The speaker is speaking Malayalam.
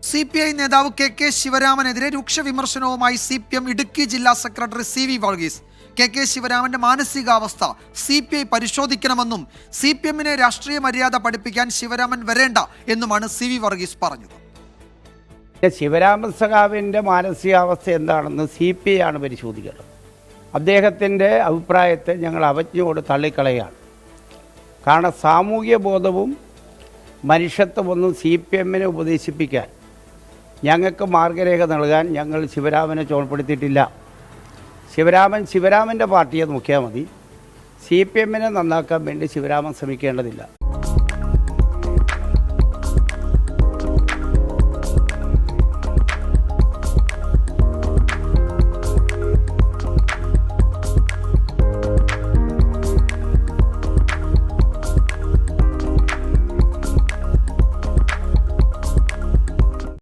CPI നേതാവ് KK ശിവരാമനെതിരെ രൂക്ഷ വിമർശനവുമായി CPM ഇടുക്കി ജില്ലാ സെക്രട്ടറി CV വർഗീസ്. KK ശിവരാമന്റെ മാനസികാവസ്ഥ CPI പരിശോധിക്കണമെന്നും CPM-നെ രാഷ്ട്രീയ മര്യാദ പഠിപ്പിക്കാൻ ശിവരാമൻ വരേണ്ട എന്നുമാണ് CV വർഗീസ് പറഞ്ഞത്. ശിവരാമൻ സഖാവിൻ്റെ മാനസികാവസ്ഥ എന്താണെന്ന് CPI ആണ് പരിശോധിക്കുന്നത്. അദ്ദേഹത്തിൻ്റെ അഭിപ്രായത്തെ ഞങ്ങൾ അവജ്ഞയോട് തള്ളിക്കളയാണ്. കാരണം സാമൂഹ്യ ബോധവും മനുഷ്യത്വമൊന്നും CPM-നെ ഉപദേശിപ്പിക്കാൻ ഞങ്ങൾക്ക് മാർഗരേഖ നൽകാൻ ഞങ്ങൾ ശിവരാമനെ ചുമതലപ്പെടുത്തിയിട്ടില്ല. ശിവരാമൻ്റെ പാർട്ടിയെ നോക്കിയാൽ മതി. CPM-നെ നന്നാക്കാൻ വേണ്ടി ശിവരാമൻ ശ്രമിക്കേണ്ടതില്ല.